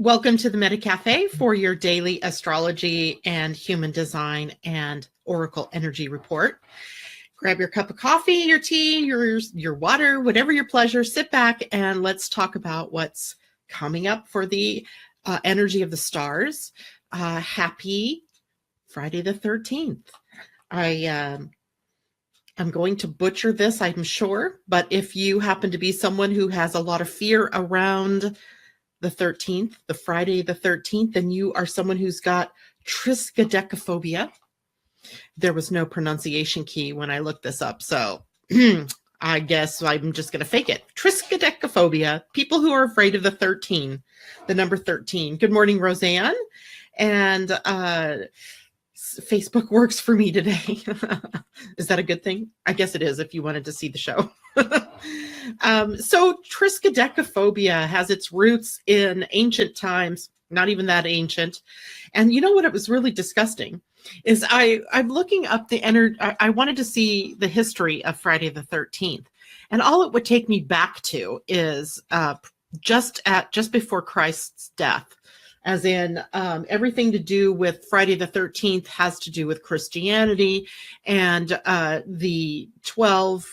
Welcome to the Meta Cafe for your daily astrology and human design and oracle energy report. Grab your cup of coffee, your tea, your water, whatever your pleasure. Sit back and let's talk about what's coming up for the energy of the stars. Happy Friday the 13th. I'm going to butcher this, I'm sure, but if you happen to be someone who has a lot of fear around the 13th, the Friday the 13th, then you are someone who's got triskaidekaphobia. There was no pronunciation key when I looked this up, so I guess I'm just going to fake it. Triskaidekaphobia, people who are afraid of the 13, the number 13. Good morning, Roseanne. And Facebook works for me today. Is that a good thing? I guess it is if you wanted to see the show. So triskaidekaphobia has its roots in ancient times, not even that ancient. And you know what? It was really disgusting is I'm looking up the energy. I wanted to see the history of Friday the 13th. And all it would take me back to is just before Christ's death. As in everything to do with Friday the 13th has to do with Christianity and the 12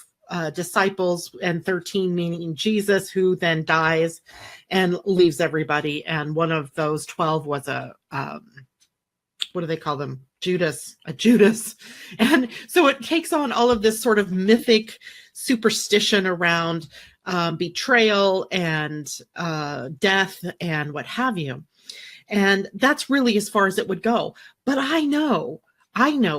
disciples and 13 meaning Jesus, who then dies and leaves everybody. And one of those 12 was a what do they call them? Judas. And so it takes on all of this sort of mythic superstition around betrayal and death and what have you. And that's really as far as it would go. But I know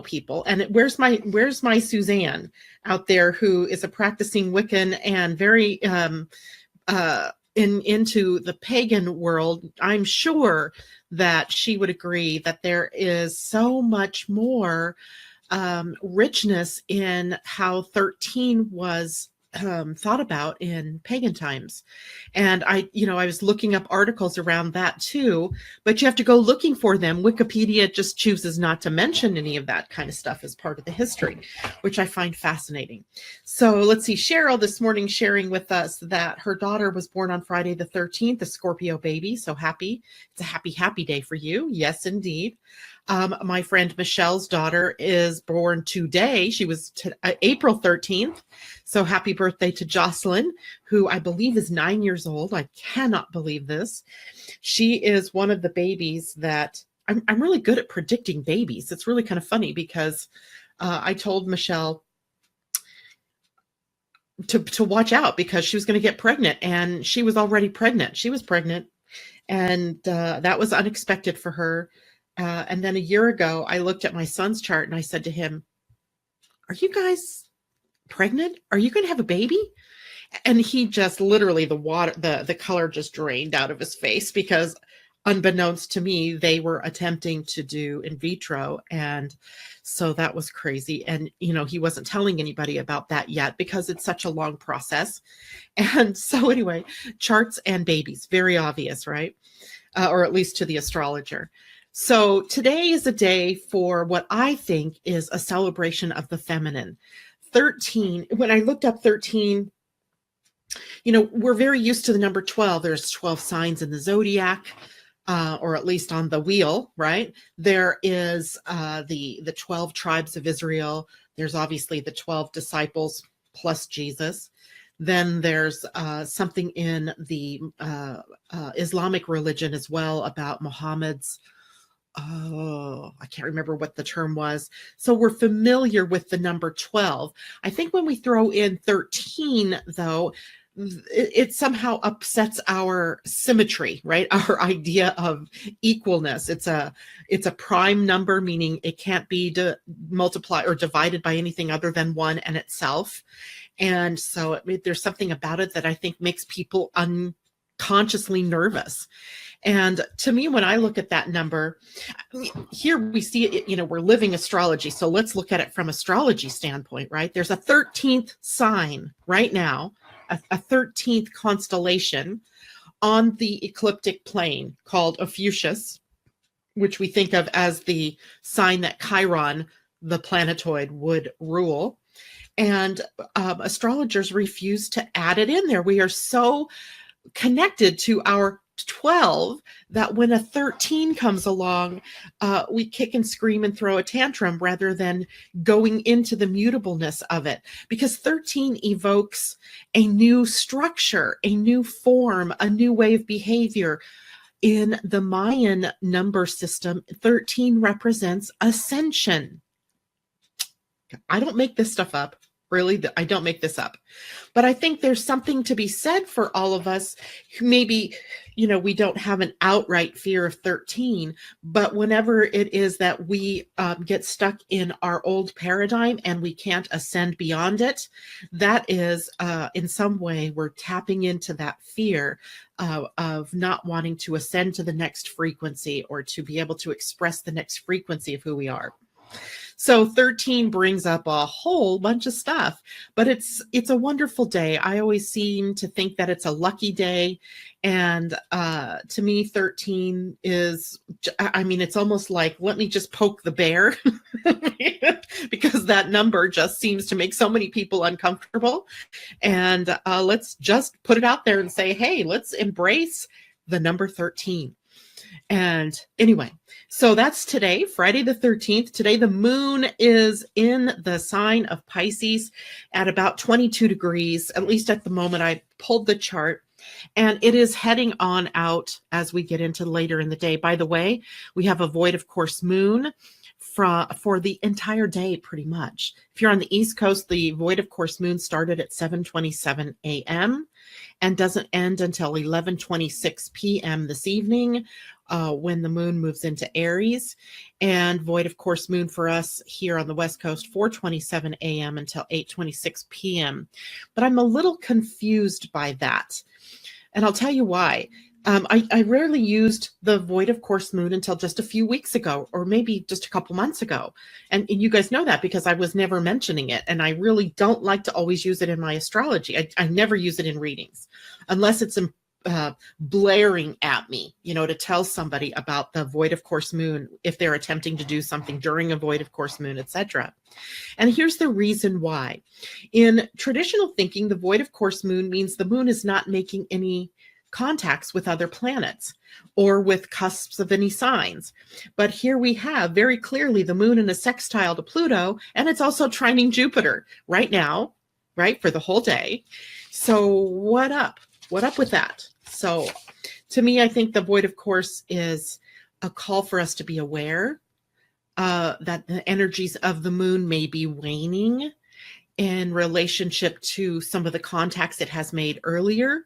people, and where's my Suzanne out there who is a practicing Wiccan and very into the pagan world. I'm sure that she would agree that there is so much more richness in how 13 was thought about in pagan times. And I was looking up articles around that too, but you have to go looking for them. Wikipedia just chooses not to mention any of that kind of stuff as part of the history, which I find fascinating. So let's see, Cheryl this morning sharing with us that her daughter was born on Friday the 13th, a Scorpio baby. So happy. It's a happy day for you. Yes, indeed. My friend Michelle's daughter is born today. She was April 13th. So happy birthday to Jocelyn, who I believe is 9 years old. I cannot believe this. She is one of the babies that I'm really good at predicting babies. It's really kind of funny because I told Michelle to watch out because she was going to get pregnant, and she was already pregnant. She was pregnant, and that was unexpected for her. And then a year ago, I looked at my son's chart and I said to him, "Are you guys pregnant? Are you going to have a baby?" And he just literally the color just drained out of his face because unbeknownst to me, they were attempting to do in vitro. And so that was crazy. And, he wasn't telling anybody about that yet because it's such a long process. And so anyway, charts and babies, very obvious, right? Or at least to the astrologer. So today is a day for what I think is a celebration of the feminine. 13, when I looked up 13, we're very used to the number 12. There's 12 signs in the zodiac, or at least on the wheel, right? There is the 12 tribes of Israel. There's obviously the 12 disciples plus Jesus. Then there's something in the Islamic religion as well about Muhammad's I can't remember what the term was. So we're familiar with the number 12. I think when we throw in 13, though, it somehow upsets our symmetry, right? Our idea of equalness. It's a prime number, meaning it can't be multiplied or divided by anything other than one and itself. And so there's something about it that I think makes people unconsciously nervous. And to me, when I look at that number, here we see it, we're living astrology. So let's look at it from astrology standpoint, right? There's a 13th sign right now, a 13th constellation on the ecliptic plane called Ophiuchus, which we think of as the sign that Chiron, the planetoid, would rule. And astrologers refuse to add it in there. We are so connected to our 12 that when a 13 comes along, we kick and scream and throw a tantrum rather than going into the mutableness of it. Because 13 evokes a new structure, a new form, a new way of behavior. In the Mayan number system, 13 represents ascension. I don't make this stuff up. Really, I don't make this up. But I think there's something to be said for all of us who maybe, we don't have an outright fear of 13, but whenever it is that we get stuck in our old paradigm and we can't ascend beyond it, that is in some way we're tapping into that fear of not wanting to ascend to the next frequency or to be able to express the next frequency of who we are. So 13 brings up a whole bunch of stuff, but it's a wonderful day. I always seem to think that it's a lucky day. And to me, 13 is, it's almost like, let me just poke the bear because that number just seems to make so many people uncomfortable. And let's just put it out there and say, hey, let's embrace the number 13. And anyway, so that's today, Friday the 13th. Today, the moon is in the sign of Pisces at about 22 degrees, at least at the moment I pulled the chart. And it is heading on out as we get into later in the day. By the way, we have a void of course moon for the entire day, pretty much. If you're on the East Coast, the void of course moon started at 7:27 a.m. and doesn't end until 11:26 p.m. this evening when the moon moves into Aries. And void of course moon for us here on the West Coast, 4:27 a.m. until 8:26 p.m. But I'm a little confused by that. And I'll tell you why. I rarely used the void of course moon until just a few weeks ago, or maybe just a couple months ago. And you guys know that because I was never mentioning it. And I really don't like to always use it in my astrology. I never use it in readings unless it's blaring at me, to tell somebody about the void of course moon if they're attempting to do something during a void of course moon, etc. And here's the reason why. In traditional thinking, the void of course moon means the moon is not making any contacts with other planets or with cusps of any signs. But here we have very clearly the moon in a sextile to Pluto, and it's also trining Jupiter right now, right, for the whole day. So what up? What up with that? So to me, I think the void of course is a call for us to be aware that the energies of the moon may be waning in relationship to some of the contacts it has made earlier.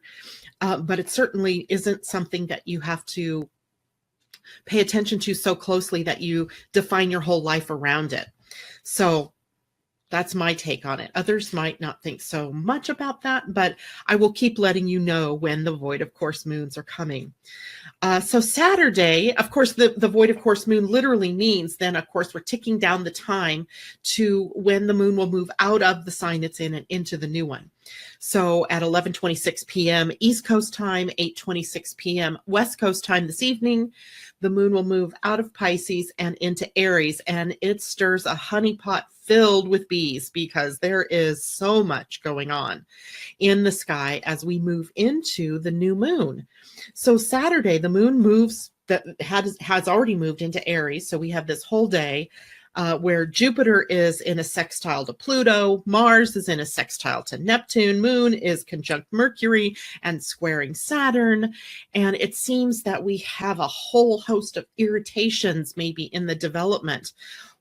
But it certainly isn't something that you have to pay attention to so closely that you define your whole life around it. So that's my take on it. Others might not think so much about that, but I will keep letting you know when the void of course moons are coming. So Saturday, of course, the void of course moon literally means then, of course, we're ticking down the time to when the moon will move out of the sign it's in and into the new one. So at 11:26 p.m. East Coast time, 8:26 p.m. West Coast time this evening, the moon will move out of Pisces and into Aries, and it stirs a honeypot filled with bees because there is so much going on in the sky as we move into the new moon. So Saturday, the moon moves, that has already moved into Aries. So we have this whole day where Jupiter is in a sextile to Pluto, Mars is in a sextile to Neptune, Moon is conjunct Mercury and squaring Saturn. And it seems that we have a whole host of irritations maybe in the development,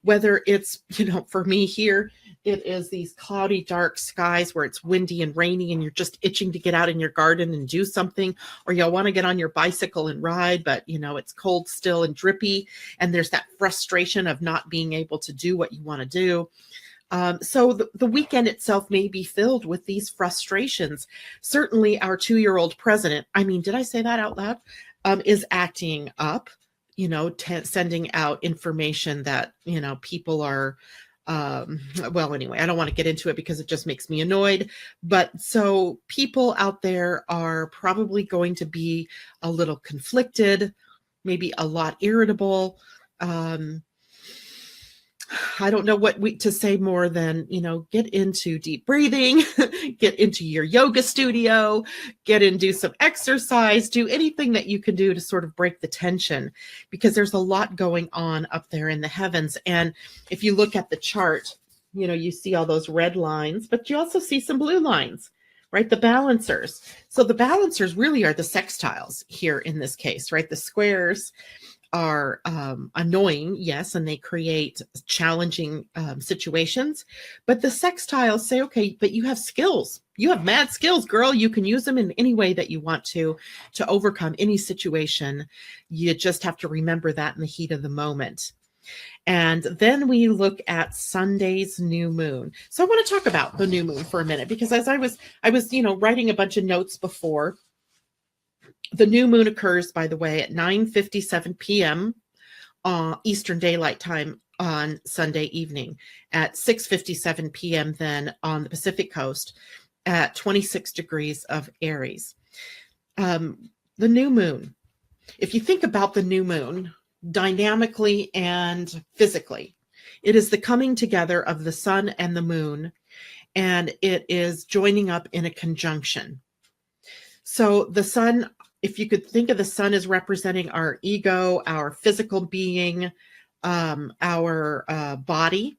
whether it's, for me here, it is these cloudy, dark skies where it's windy and rainy and you're just itching to get out in your garden and do something, or you'll want to get on your bicycle and ride, but it's cold still and drippy. And there's that frustration of not being able to do what you want to do. So the weekend itself may be filled with these frustrations. Certainly our 2-year-old president, did I say that out loud? Is acting up, sending out information that, people are, well, anyway, I don't want to get into it because it just makes me annoyed. But so people out there are probably going to be a little conflicted, maybe a lot irritable. I don't know what to say more than, get into deep breathing, get into your yoga studio, get in, do some exercise, do anything that you can do to sort of break the tension, because there's a lot going on up there in the heavens. And if you look at the chart, you see all those red lines, but you also see some blue lines, right? The balancers. So the balancers really are the sextiles here in this case, right? The squares are annoying, yes, and they create challenging situations. But the sextiles say, okay, but you have skills. You have mad skills, girl. You can use them in any way that you want to overcome any situation. You just have to remember that in the heat of the moment. And then we look at Sunday's new moon. So I want to talk about the new moon for a minute, because as I was, writing a bunch of notes before. The new moon occurs, by the way, at 9:57 p.m. Eastern Daylight Time on Sunday evening, at 6:57 p.m. then on the Pacific Coast at 26 degrees of Aries. The new moon, if you think about the new moon dynamically and physically, it is the coming together of the sun and the moon, and it is joining up in a conjunction. So the sun, if you could think of the sun as representing our ego, our physical being, our body,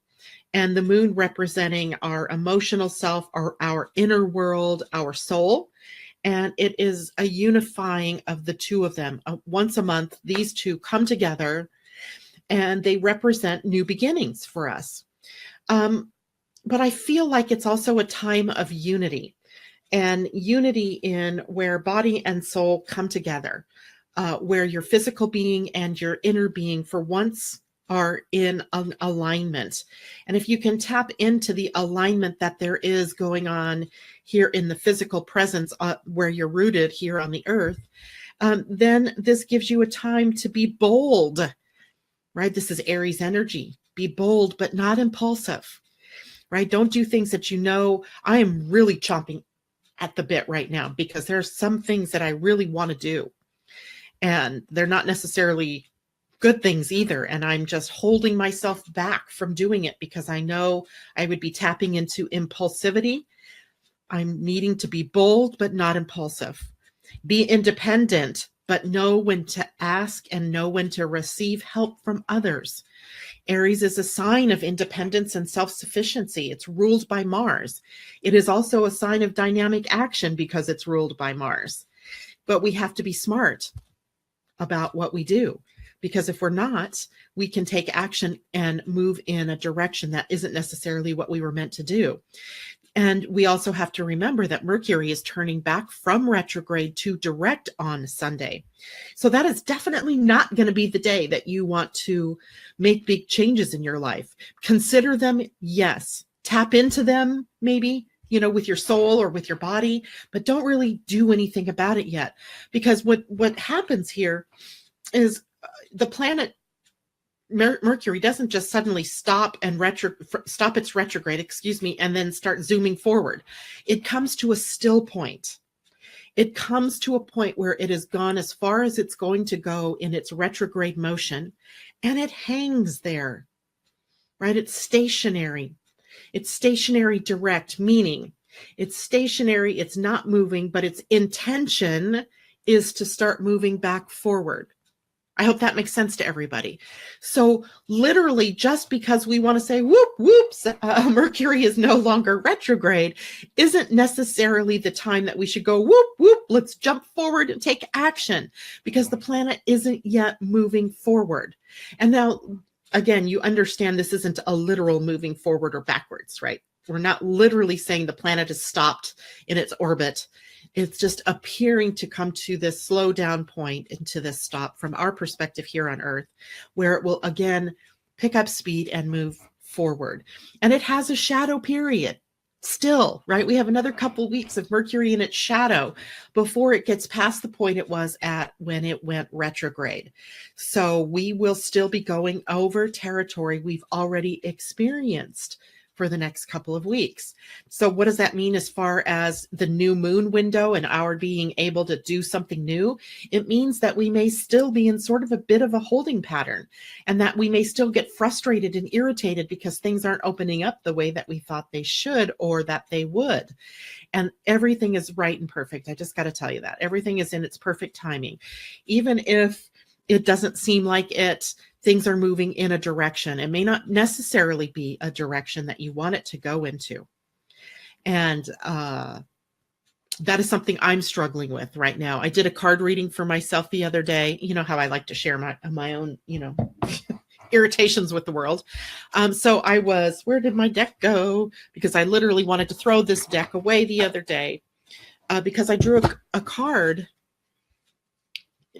and the moon representing our emotional self, or our inner world, our soul. And it is a unifying of the two of them. Once a month, these two come together, and they represent new beginnings for us. But I feel like it's also a time of unity. And unity in where body and soul come together, where your physical being and your inner being for once are in an alignment. And if you can tap into the alignment that there is going on here in the physical presence, where you're rooted here on the earth, then this gives you a time to be bold, right? This is Aries energy. Be bold, but not impulsive, right? Don't do things that I am really chomping at the bit right now, because there's some things that I really want to do, and they're not necessarily good things either. And I'm just holding myself back from doing it, because I know I would be tapping into impulsivity. I'm needing to be bold, but not impulsive. Be independent, but know when to ask and know when to receive help from others. Aries is a sign of independence and self-sufficiency. It's ruled by Mars. It is also a sign of dynamic action because it's ruled by Mars. But we have to be smart about what we do, because if we're not, we can take action and move in a direction that isn't necessarily what we were meant to do. And we also have to remember that Mercury is turning back from retrograde to direct on Sunday. So that is definitely not going to be the day that you want to make big changes in your life. Consider them, yes. Tap into them, maybe, with your soul or with your body, but don't really do anything about it yet. Because what happens here is the planet Mercury doesn't just suddenly stop its retrograde, and then start zooming forward. It comes to a still point. It comes to a point where it has gone as far as it's going to go in its retrograde motion, and it hangs there, right? It's stationary. It's stationary direct, meaning it's stationary, it's not moving, but its intention is to start moving back forward. I hope that makes sense to everybody. So literally, just because we want to say, whoops, Mercury is no longer retrograde, isn't necessarily the time that we should go, whoop, let's jump forward and take action, because the planet isn't yet moving forward. And now, again, you understand this isn't a literal moving forward or backwards, right? We're not literally saying the planet has stopped in its orbit. It's just appearing to come to this slow down point, into this stop from our perspective here on Earth, where it will again pick up speed and move forward. And it has a shadow period still, right? We have another couple weeks of Mercury in its shadow before it gets past the point it was at when it went retrograde. So we will still be going over territory we've already experienced for the next couple of weeks. So what does that mean as far as the new moon window and our being able to do something new? It means that we may still be in sort of a bit of a holding pattern, and that we may still get frustrated and irritated because things aren't opening up the way that we thought they should or that they would. And everything is right and perfect. I just got to tell you that everything is in its perfect timing. Even if it doesn't seem like it, things are moving in a direction. It may not necessarily be a direction that you want it to go into. And that is something I'm struggling with right now. I did a card reading for myself the other day. You know how I like to share my own, irritations with the world. So I was, where did my deck go? Because I literally wanted to throw this deck away the other day because I drew a card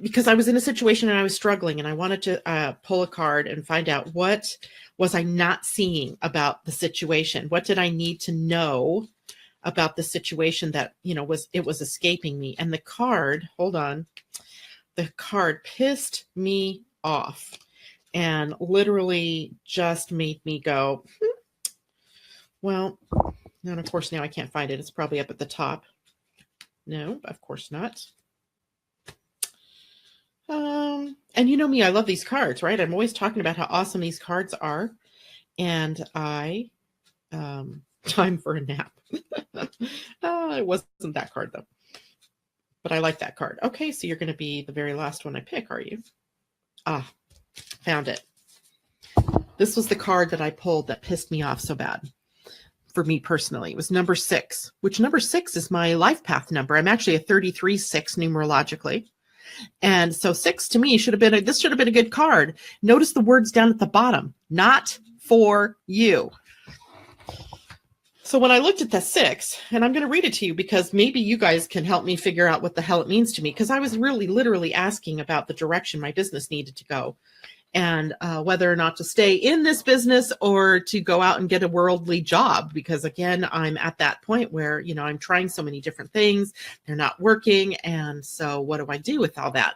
because I was in a situation and I was struggling, and I wanted to pull a card and find out what was I not seeing about the situation. What did I need to know about the situation that, was escaping me? And the card pissed me off and literally just made me go, well, and of course now I can't find it. It's probably up at the top. No, of course not. And you know me, I love these cards, right? I'm always talking about how awesome these cards are. And time for a nap. It wasn't that card though, but I like that card. Okay, so you're going to be the very last one I pick, are you? Found it. This was the card that I pulled that pissed me off so bad for me personally. It was number 6, which number 6 is my life path number. I'm actually a 33-6 numerologically. And so 6 to me should have been a good card. Notice the words down at the bottom, not for you. So when I looked at the 6, and I'm going to read it to you because maybe you guys can help me figure out what the hell it means to me, because I was really literally asking about the direction my business needed to go, and whether or not to stay in this business or to go out and get a worldly job. Because again, I'm at that point where, I'm trying so many different things. They're not working. And so what do I do with all that?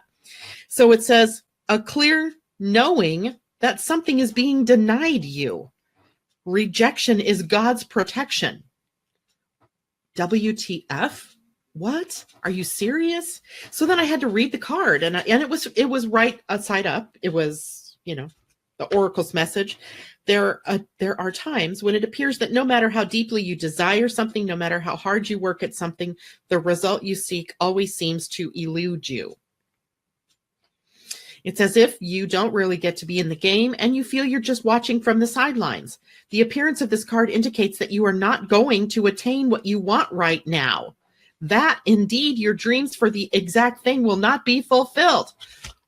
So it says, a clear knowing that something is being denied you. Rejection is God's protection. WTF? What? Are you serious? So then I had to read the card, and it was right side up. It was, the oracle's message. There are times when it appears that no matter how deeply you desire something, no matter how hard you work at something, the result you seek always seems to elude you. It's as if you don't really get to be in the game and you feel you're just watching from the sidelines. The appearance of this card indicates that you are not going to attain what you want right now. That indeed your dreams for the exact thing will not be fulfilled.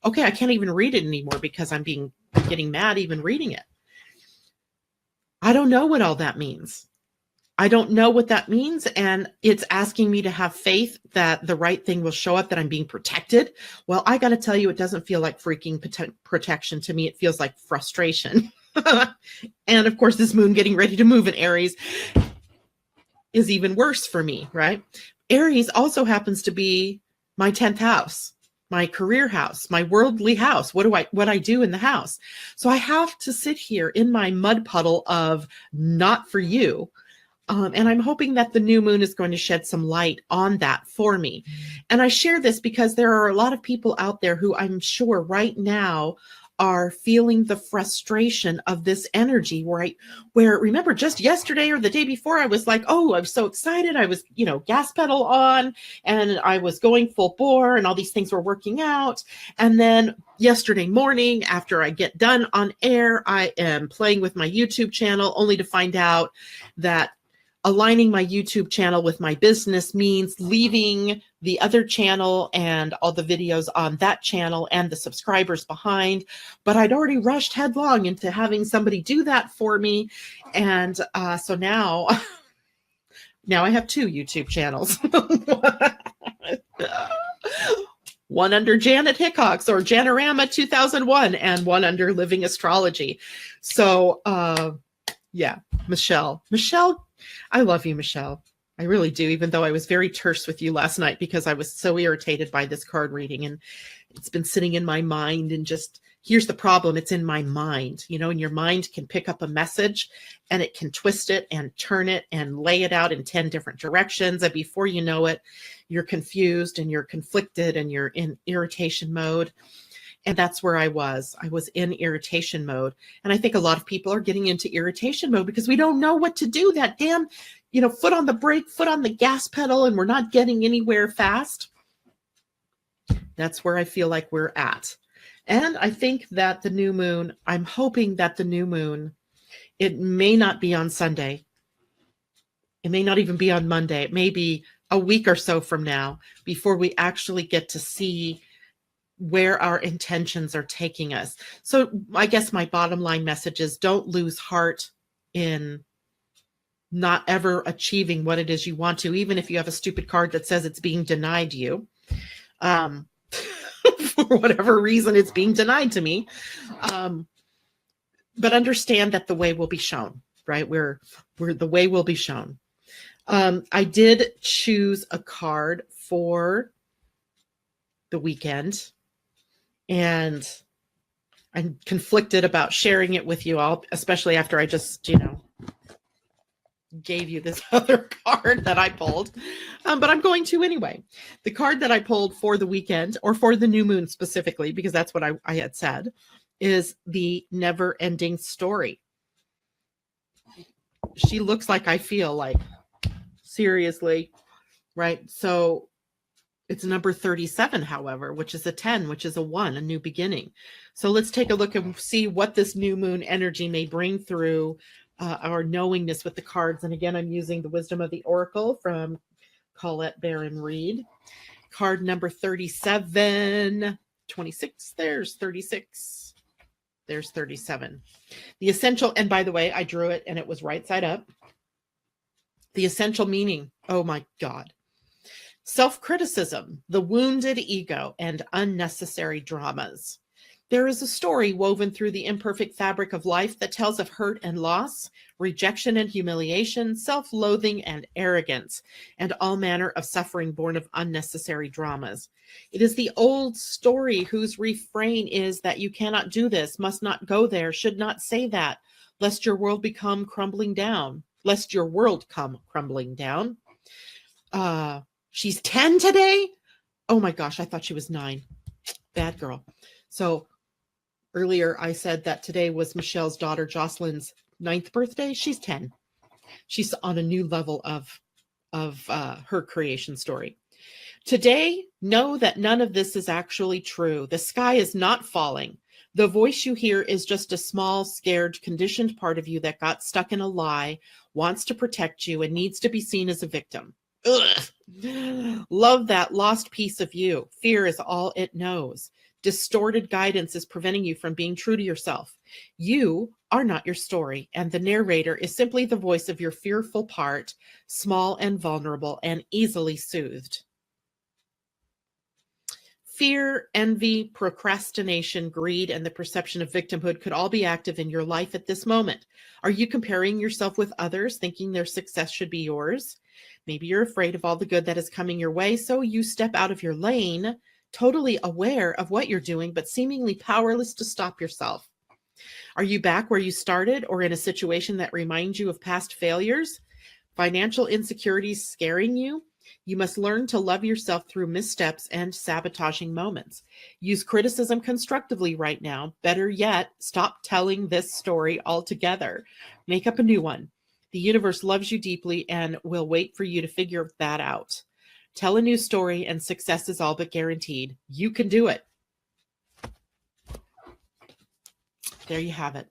Okay, I can't even read it anymore because I'm getting mad even reading it. I don't know what all that means. I don't know what that means. And it's asking me to have faith that the right thing will show up, that I'm being protected. Well, I got to tell you, it doesn't feel like freaking protection to me. It feels like frustration. And of course, this moon getting ready to move in Aries is even worse for me, right? Aries also happens to be my 10th house, my career house, my worldly house. What I do in the house. So I have to sit here in my mud puddle of not for you. And I'm hoping that the new moon is going to shed some light on that for me. And I share this because there are a lot of people out there who I'm sure right now are feeling the frustration of this energy, where remember just yesterday or the day before, I was like, oh, I was so excited. I was, gas pedal on, and I was going full bore, and all these things were working out. And then yesterday morning, after I get done on air, I am playing with my YouTube channel, only to find out that aligning my YouTube channel with my business means leaving the other channel and all the videos on that channel and the subscribers behind. But I'd already rushed headlong into having somebody do that for me. And so now I have 2 YouTube channels. One under Janet Hickox or Janorama 2001 and one under Living Astrology. So yeah, Michelle, I love you, Michelle. I really do, even though I was very terse with you last night because I was so irritated by this card reading, and it's been sitting in my mind and just Here's the problem. It's in my mind, and your mind can pick up a message and it can twist it and turn it and lay it out in 10 different directions. And before you know it, you're confused and you're conflicted and you're in irritation mode. And that's where I was. I was in irritation mode. And I think a lot of people are getting into irritation mode because we don't know what to do. That damn, foot on the brake, foot on the gas pedal, and we're not getting anywhere fast. That's where I feel like we're at. And I think that the new moon, I'm hoping that the new moon, it may not be on Sunday. It may not even be on Monday. It may be a week or so from now before we actually get to see where our intentions are taking us. So I guess my bottom line message is don't lose heart in not ever achieving what it is you want to, even if you have a stupid card that says it's being denied you. For whatever reason, it's being denied to me. But understand that the way will be shown, right? Where the way will be shown. I did choose a card for the weekend, and I'm conflicted about sharing it with you all, especially after I just, gave you this other card that I pulled, but I'm going to anyway. The card that I pulled for the weekend, or for the new moon specifically, because that's what I had said, is the never-ending story. She looks like I feel like, seriously, right? So it's number 37, however, which is a 10, which is a 1, a new beginning. So let's take a look and see what this new moon energy may bring through our knowingness with the cards. And again, I'm using the Wisdom of the Oracle from Colette Baron Reed. Card number 37, 26, there's 36, there's 37. The essential, and by the way, I drew it and it was right side up. The essential meaning, oh my God. Self-criticism, the wounded ego, and unnecessary dramas. There is a story woven through the imperfect fabric of life that tells of hurt and loss, rejection and humiliation, self-loathing and arrogance, and all manner of suffering born of unnecessary dramas. It is the old story whose refrain is that you cannot do this, must not go there, should not say that, lest your world become crumbling down, lest your world come crumbling down. She's 10 today? Oh my gosh, I thought she was 9. Bad girl. So earlier I said that today was Michelle's daughter Jocelyn's 9th birthday. She's 10. She's on a new level of her creation story. Today, know that none of this is actually true. The sky is not falling. The voice you hear is just a small, scared, conditioned part of you that got stuck in a lie, wants to protect you, and needs to be seen as a victim. Ugh. Love that lost piece of you. Fear is all it knows. Distorted guidance is preventing you from being true to yourself. You are not your story, and the narrator is simply the voice of your fearful part, small and vulnerable and easily soothed. Fear, envy, procrastination, greed, and the perception of victimhood could all be active in your life at this moment. Are you comparing yourself with others, thinking their success should be yours? Maybe you're afraid of all the good that is coming your way, so you step out of your lane, totally aware of what you're doing, but seemingly powerless to stop yourself. Are you back where you started, or in a situation that reminds you of past failures? Financial insecurities scaring you? You must learn to love yourself through missteps and sabotaging moments. Use criticism constructively right now. Better yet, stop telling this story altogether. Make up a new one. The universe loves you deeply and will wait for you to figure that out. Tell a new story and success is all but guaranteed. You can do it. There you have it.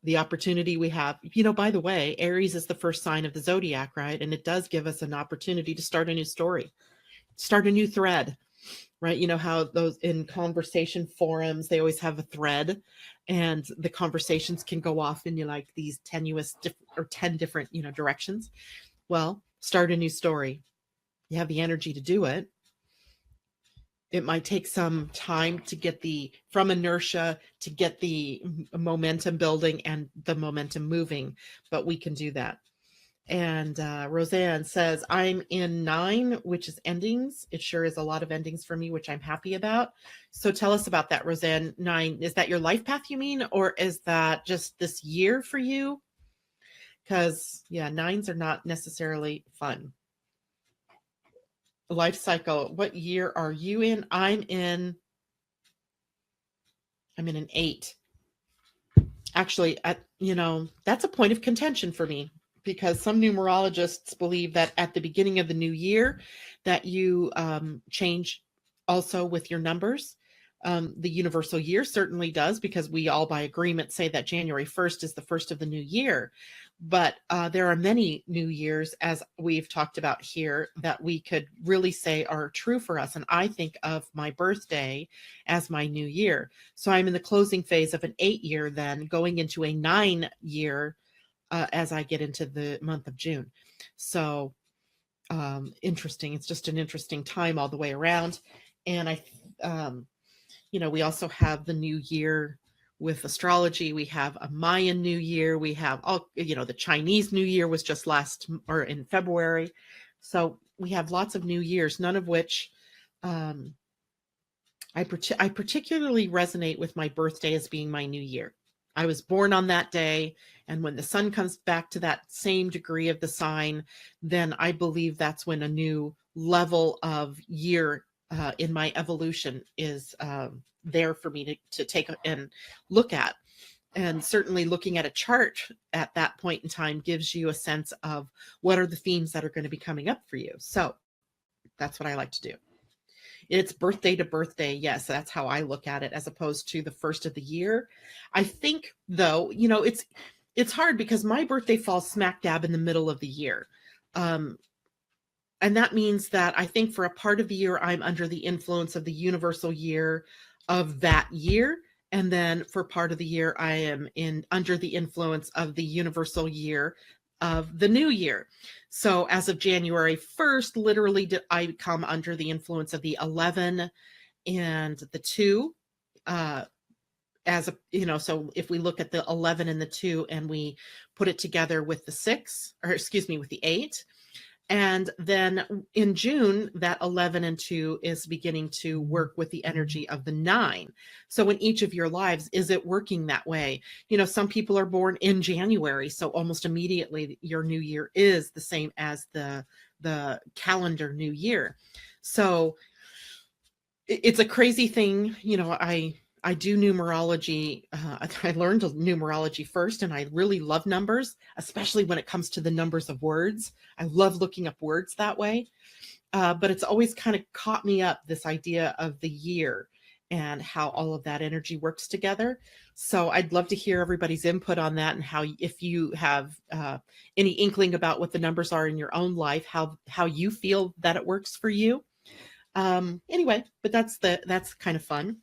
The opportunity we have. By the way, Aries is the first sign of the zodiac, right? And it does give us an opportunity to start a new story, start a new thread, right? You know how those in conversation forums, they always have a thread and the conversations can go off in like these tenuous or 10 different, directions. Well, start a new story. You have the energy to do it. It might take some time to get from inertia to get the momentum building and the momentum moving, but we can do that. And Roseanne says, I'm in 9, which is endings. It sure is a lot of endings for me, which I'm happy about. So tell us about that, Roseanne. 9, is that your life path you mean? Or is that just this year for you? Because, yeah, 9s are not necessarily fun. Life cycle, what year are you in? I'm in an 8. Actually, that's a point of contention for me, because some numerologists believe that at the beginning of the new year that you change also with your numbers. The universal year certainly does, because we all by agreement say that January 1st is the first of the new year. But there are many new years, as we've talked about here, that we could really say are true for us. And I think of my birthday as my new year. So I'm in the closing phase of an 8-year, then going into a 9-year as I get into the month of June. So interesting. It's just an interesting time all the way around. And we also have the new year with astrology. We have a Mayan new year. We have the Chinese new year was just in February. So we have lots of new years, none of which I particularly resonate with my birthday as being my new year. I was born on that day, and when the sun comes back to that same degree of the sign, then I believe that's when a new level of year in my evolution is there for me to take and look at. And certainly looking at a chart at that point in time gives you a sense of what are the themes that are going to be coming up for you. So that's what I like to do. It's birthday to birthday. Yes, that's how I look at it, as opposed to the first of the year. I think, though, it's hard because my birthday falls smack dab in the middle of the year. And that means that I think for a part of the year, I'm under the influence of the universal year of that year. And then for part of the year, I am under the influence of the universal year of the new year. So as of January 1st, literally I come under the influence of the 11 and the 2. So if we look at the 11 and the 2 and we put it together with the 6, with the 8, and then in June, that 11 and 2 is beginning to work with the energy of the 9. So in each of your lives, is it working that way? Some people are born in January, so almost immediately your new year is the same as the calendar new year. So it's a crazy thing. I do numerology. I learned numerology first, and I really love numbers, especially when it comes to the numbers of words. I love looking up words that way. But it's always kind of caught me up, this idea of the year and how all of that energy works together. So I'd love to hear everybody's input on that, and how, if you have any inkling about what the numbers are in your own life, how you feel that it works for you. Anyway, but that's kind of fun.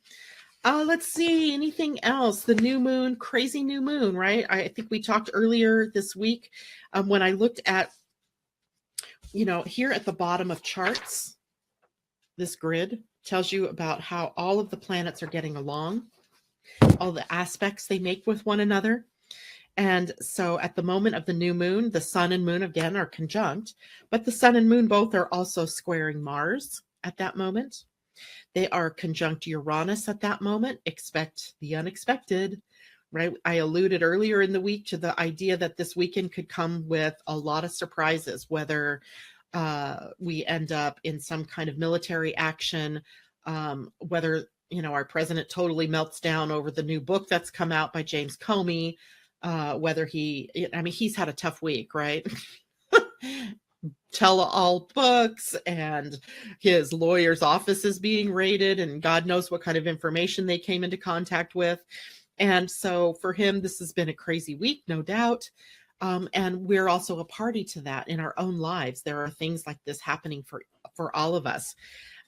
Let's see, anything else? The new moon, crazy new moon, right? I think we talked earlier this week when I looked at, here at the bottom of charts, this grid tells you about how all of the planets are getting along, all the aspects they make with one another. And so at the moment of the new moon, the sun and moon again are conjunct, but the sun and moon both are also squaring Mars at that moment. They are conjunct Uranus at that moment. Expect the unexpected, right? I alluded earlier in the week to the idea that this weekend could come with a lot of surprises, whether we end up in some kind of military action, whether, our president totally melts down over the new book that's come out by James Comey, whether he's had a tough week, right? Tell all books, and his lawyer's office is being raided, and God knows what kind of information they came into contact with. And so for him, this has been a crazy week, no doubt. And we're also a party to that in our own lives. There are things like this happening for all of us.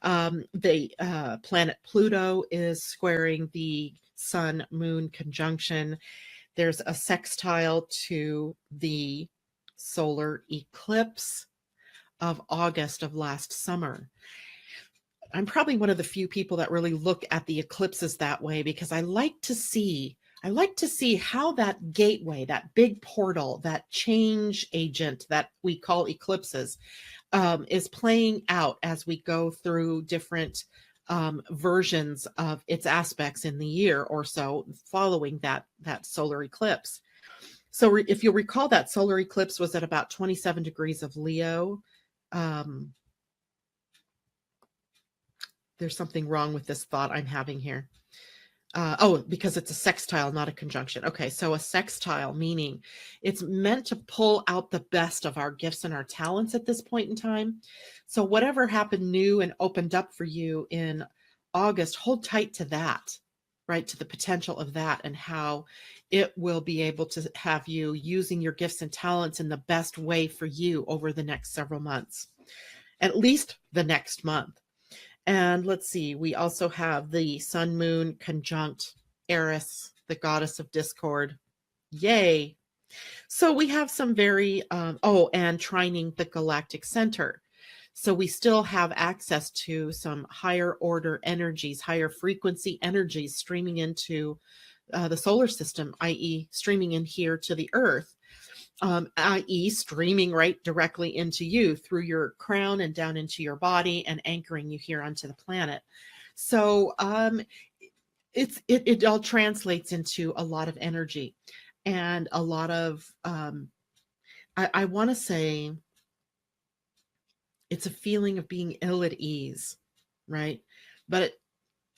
The planet Pluto is squaring the sun moon conjunction. There's a sextile to the solar eclipse of August of last summer. I'm probably one of the few people that really look at the eclipses that way, because I like to see I like to see how that gateway, that big portal, that change agent that we call eclipses, is playing out as we go through different versions of its aspects in the year or so following that solar eclipse. So if you'll recall, that solar eclipse was at about 27 degrees of Leo. There's something wrong with this thought I'm having here. Because it's a sextile, not a conjunction. Okay, so a sextile, meaning it's meant to pull out the best of our gifts and our talents at this point in time. So whatever happened new and opened up for you in August, hold tight to that, right? To the potential of that and how it will be able to have you using your gifts and talents in the best way for you over the next several months, at least the next month. And let's see, we also have the Sun Moon conjunct Eris, the goddess of discord. Yay. So we have some very, and trining the Galactic Center. So we still have access to some higher order energies, higher frequency energies streaming into the solar system, i.e. streaming in here to the Earth. I.e. streaming right directly into you through your crown and down into your body and anchoring you here onto the planet. So it all translates into a lot of energy and a lot of, I want to say it's a feeling of being ill at ease, right? But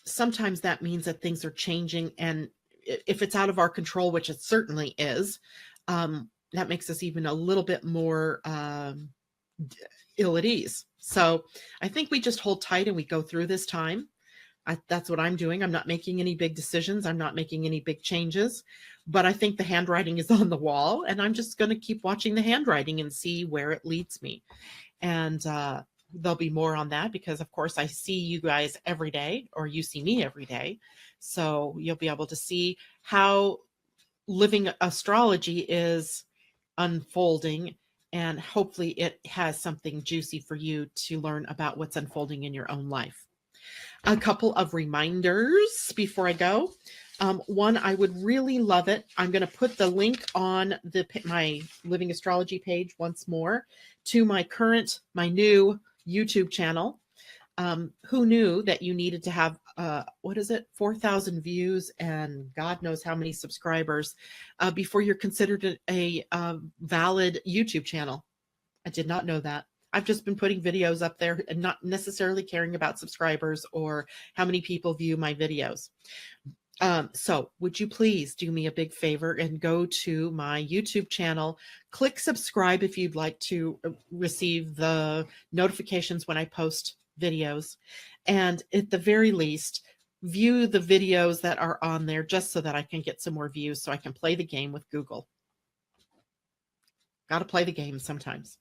sometimes that means that things are changing, and if it's out of our control, which it certainly is, that makes us even a little bit more ill at ease. So I think we just hold tight and we go through this time. That's what I'm doing. I'm not making any big decisions. I'm not making any big changes, but I think the handwriting is on the wall, and I'm just going to keep watching the handwriting and see where it leads me. And there'll be more on that because, of course, I see you guys every day, or you see me every day. So you'll be able to see how Living Astrology is unfolding, and hopefully it has something juicy for you to learn about what's unfolding in your own life. A couple of reminders before I go. One, I would really love it. I'm going to put the link on my Living Astrology page once more to my new YouTube channel. Who knew that you needed to have 4,000 views and God knows how many subscribers before you're considered a valid YouTube channel? I did not know that. I've just been putting videos up there and not necessarily caring about subscribers or how many people view my videos. So would you please do me a big favor and go to my YouTube channel, click subscribe if you'd like to receive the notifications when I post videos, and at the very least view the videos that are on there just so that I can get some more views so I can play the game with Google. Got to play the game sometimes.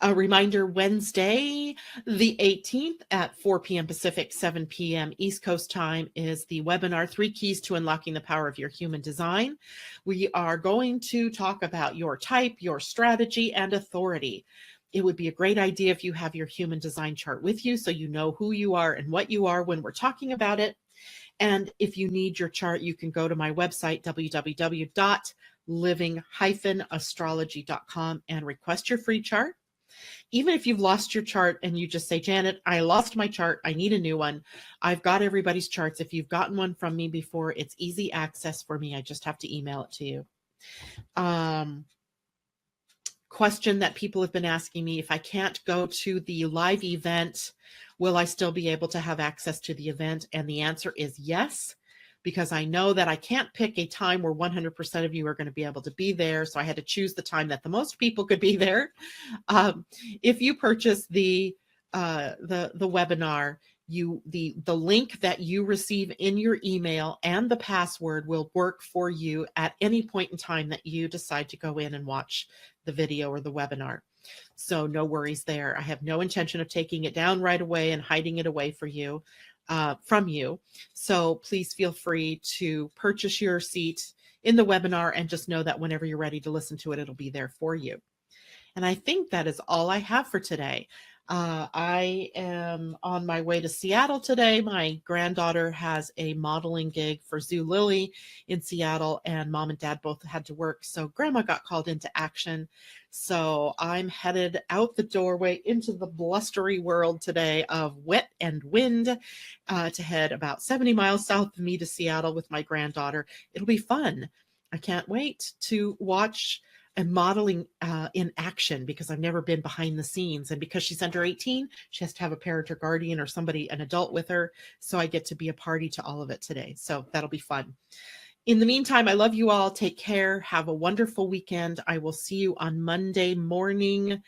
A reminder, Wednesday, the 18th at 4 p.m. Pacific, 7 p.m. East Coast time is the webinar, 3 Keys to Unlocking the Power of Your Human Design. We are going to talk about your type, your strategy, and authority. It would be a great idea if you have your human design chart with you so you know who you are and what you are when we're talking about it. And if you need your chart, you can go to my website, www.living-astrology.com, and request your free chart. Even if you've lost your chart and you just say, Janet, I lost my chart, I need a new one. I've got everybody's charts. If you've gotten one from me before, it's easy access for me. I just have to email it to you. Question that people have been asking me, if I can't go to the live event, will I still be able to have access to the event? And the answer is yes, because I know that I can't pick a time where 100% of you are going to be able to be there. So I had to choose the time that the most people could be there. If you purchase the webinar, the link that you receive in your email and the password will work for you at any point in time that you decide to go in and watch the video or the webinar. So no worries there. I have no intention of taking it down right away and hiding it away for you, from you. So please feel free to purchase your seat in the webinar and just know that whenever you're ready to listen to it, it'll be there for you. And I think that is all I have for today. I am on my way to Seattle today. My granddaughter has a modeling gig for Zoo Lily in Seattle, and mom and dad both had to work. So grandma got called into action. So I'm headed out the doorway into the blustery world today of wet and wind to head about 70 miles south of me to Seattle with my granddaughter. It'll be fun. I can't wait to watch and modeling in action because I've never been behind the scenes. And because she's under 18, she has to have a parent or guardian or somebody, an adult with her. So I get to be a party to all of it today. So that'll be fun. In the meantime, I love you all. Take care. Have a wonderful weekend. I will see you on Monday morning,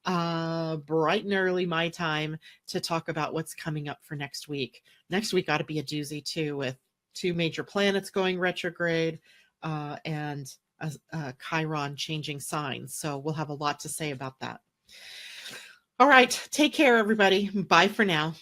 bright and early my time, to talk about what's coming up for next week. Next week ought to be a doozy too, with 2 major planets going retrograde and Chiron changing signs. So we'll have a lot to say about that. All right. Take care, everybody. Bye for now.